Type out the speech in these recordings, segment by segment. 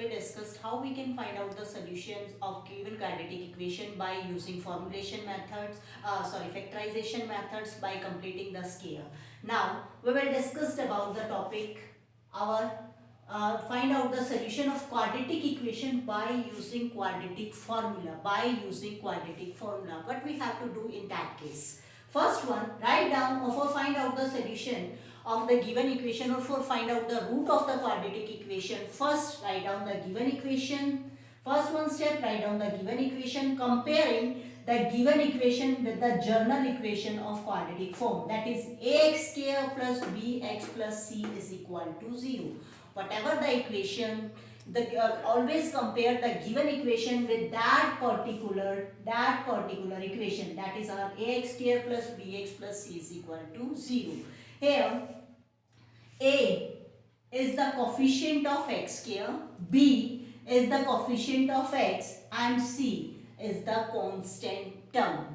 we discussed how we can find out the solutions of given quadratic equation by using formulation methods, factorization methods by completing the scale. Now we will discuss about the topic our find out the solution of quadratic equation by using quadratic formula. What we have to do in that case? First one, write down or for find out the solution of the given equation or for find out the root of the quadratic equation. First, write down the given equation. First one step, write down the given equation comparing the given equation with the journal equation of quadratic form. That is ax square plus bx plus c is equal to 0. Whatever the equation, always compare the given equation with that particular equation. That is our ax square plus bx plus c is equal to 0. Here a is the coefficient of x square, b is the coefficient of x and c is the constant term.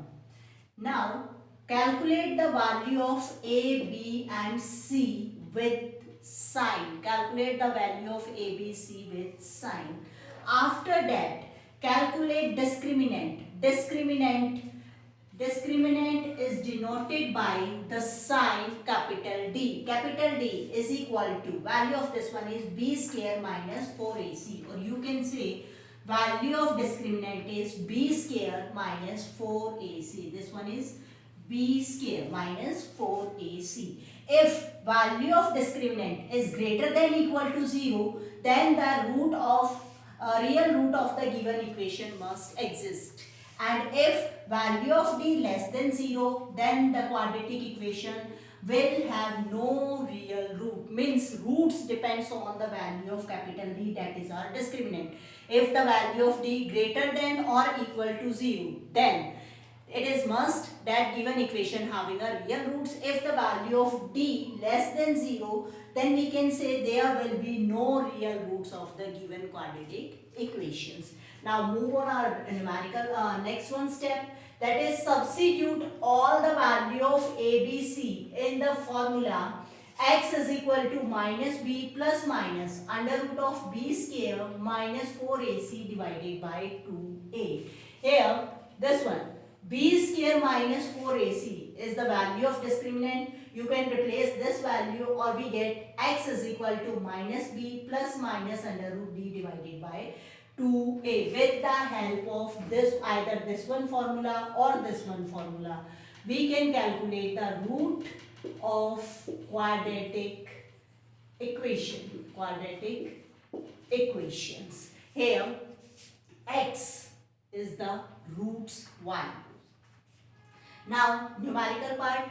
Now calculate the value of a, b and c with sign. Calculate the value of a, b, c with sign. After that, calculate discriminant. Discriminant is denoted by the sign capital D. Capital D is equal to, value of this one is b square minus 4ac, or you can say value of discriminant is b square minus 4ac. This one is b square minus 4ac. If value of discriminant is greater than equal to 0, then the real root of the given equation must exist. And if value of d less than 0, then the quadratic equation will have no real root. Means roots depends on the value of capital D, that is our discriminant. If the value of d greater than or equal to 0, then it is must that given equation having a real roots. If the value of d less than 0, then we can say there will be no real roots of the given quadratic equations. Now move on our numerical next one step, that is substitute all the value of a, b, c in the formula x is equal to minus b plus minus under root of b square minus 4ac divided by 2a. Here this one b square minus 4ac is the value of discriminant. You can replace this value or we get x is equal to minus b plus minus under root d divided by 2a. With the help of this, either this one formula or this one formula, we can calculate the root of quadratic equations. Here x is the roots 1. Now numerical part.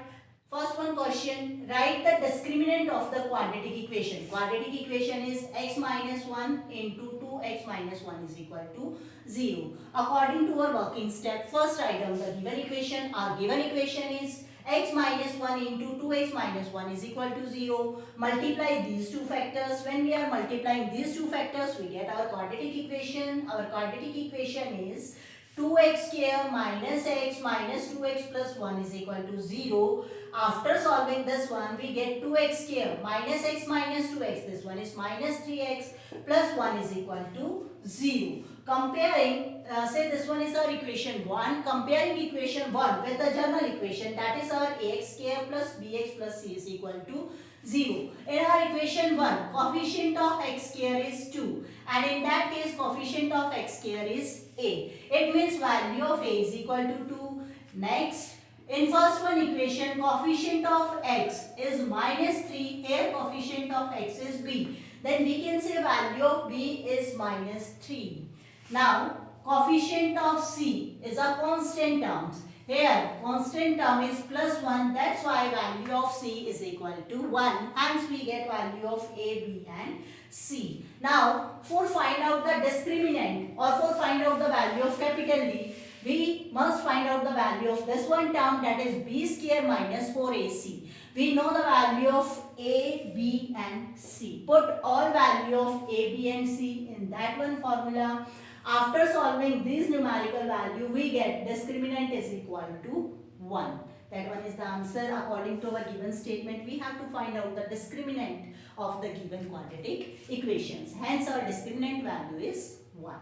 First one question, write the discriminant of the quadratic equation. Quadratic equation is x minus 1 into 2x minus 1 is equal to 0. According to our working step, first write down the given equation. Our given equation is x minus 1 into 2x minus 1 is equal to 0. Multiply these two factors. When we are multiplying these two factors, we get our quadratic equation. Our quadratic equation is 2x square minus x minus 2x plus 1 is equal to 0. After solving this one, we get 2x square minus x minus 2x. This one is minus 3x plus 1 is equal to 0. Comparing, say this one is our equation 1. Comparing equation 1 with the general equation, that is our ax square plus bx plus c is equal to 0. In our equation 1, coefficient of x square is 2. And in that case, coefficient of x square is a. It means value of a is equal to 2. Next, in first one equation, coefficient of x is minus 3. Here coefficient of x is b. Then we can say value of b is minus 3. Now coefficient of c is a constant term. Here constant term is plus 1. That's why value of c is equal to 1. Hence we get value of a, b and c. Now for find out the discriminant or for find out the value of capital D, we must find out the value of this one term, that is b square minus 4ac. We know the value of a, b and c. Put all value of a, b and c in that one formula. After solving these numerical value, we get discriminant is equal to 1. That one is the answer. According to our given statement, we have to find out the discriminant of the given quadratic equations. Hence, our discriminant value is 1.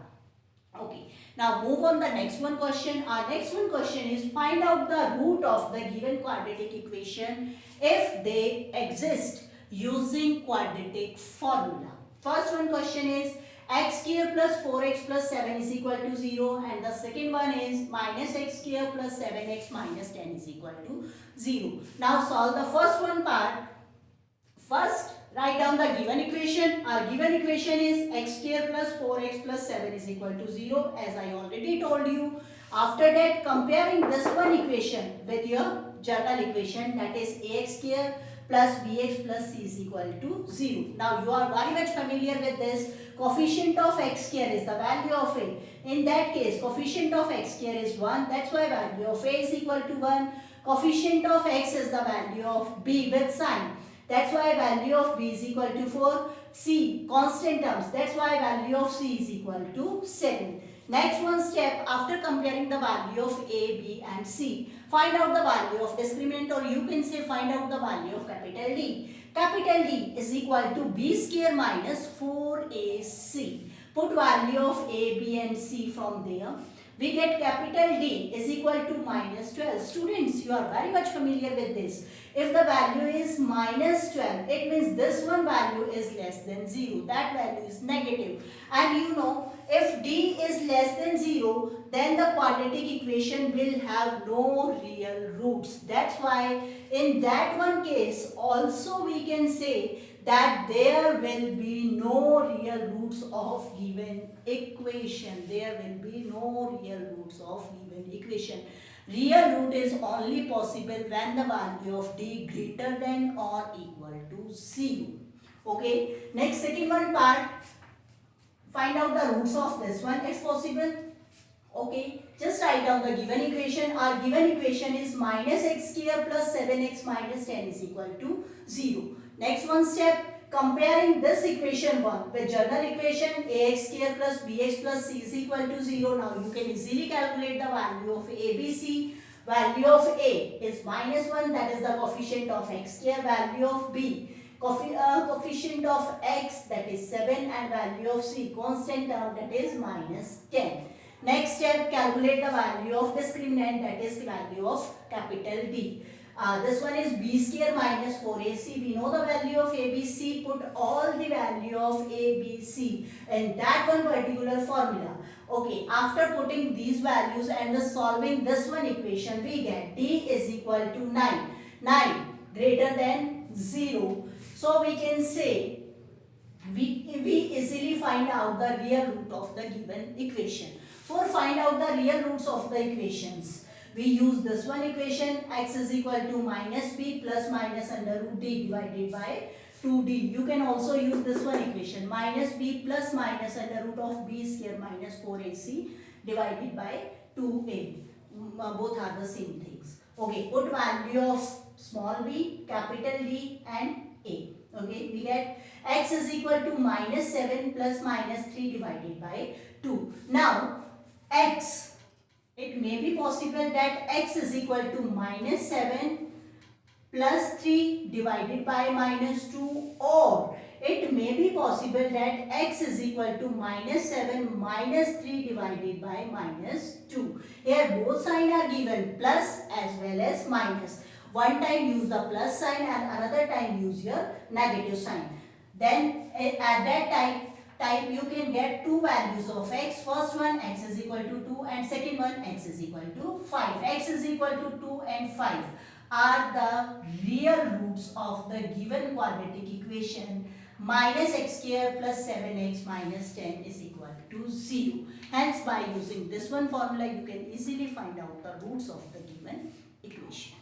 Okay. Now, move on the next one question. Our next one question is find out the root of the given quadratic equation if they exist using quadratic formula. First one question is x square plus 4x plus 7 is equal to 0, and the second one is minus x square plus 7x minus 10 is equal to 0. Now solve the first one part. First, write down the given equation. Our given equation is x square plus 4x plus 7 is equal to 0, as I already told you. After that, comparing this one equation with your general equation, that is ax square plus bx plus c is equal to 0. Now you are very much familiar with this. Coefficient of x square is the value of a. In that case, coefficient of x square is 1. That's why value of a is equal to 1. Coefficient of x is the value of b with sign. That's why value of b is equal to 4. C, constant terms. That's why value of c is equal to 7. Next one step, after comparing the value of a, b and c, find out the value of discriminant, or you can say find out the value of capital D. Capital D is equal to b square minus 4ac. Put value of a, b and c from there. We get capital D is equal to minus 12. Students, you are very much familiar with this. If the value is minus 12, it means this one value is less than 0. That value is negative. And you know, if D is less than 0, then the quadratic equation will have no real roots. That's why in that one case, also we can say that there will be no real roots of given equation. There will be no real roots of given equation. Real root is only possible when the value of D greater than or equal to 0. Okay. Next, second one part. Find out the roots of this one if possible. Okay. Just write down the given equation. Our given equation is minus x square plus 7x minus 10 is equal to 0. Next one step, comparing this equation 1 with general equation ax square plus bx plus c is equal to 0. Now you can easily calculate the value of ABC. Value of A is minus 1, that is the coefficient of x square. Value of B, coefficient of x, that is 7, and value of C, constant term, that is minus 10. Next step, calculate the value of discriminant, that is the value of capital D. This one is b square minus 4ac. We know the value of ABC. Put all the value of ABC in that one particular formula. Okay, after putting these values and solving this one equation, we get D is equal to 9. 9 greater than 0. So we can say we easily find out the real root of the given equation. For find out the real roots of the equations, we use this one equation, x is equal to minus b plus minus under root d divided by 2d. You can also use this one equation, minus b plus minus under root of b square minus 4ac divided by 2a. Both are the same things. Okay, put value of small b, capital D and a. Okay, we get x is equal to minus 7 plus minus 3 divided by 2. Now, x, it may be possible that x is equal to minus 7 plus 3 divided by minus 2, or it may be possible that x is equal to minus 7 minus 3 divided by minus 2. Here both signs are given, plus as well as minus. One time use the plus sign and another time use your negative sign. Then at that time you can get two values of x. First one x is equal to 2 and second one x is equal to 5. X is equal to 2 and 5 are the real roots of the given quadratic equation. Minus x square plus 7x minus 10 is equal to 0. Hence, by using this one formula, you can easily find out the roots of the given equation.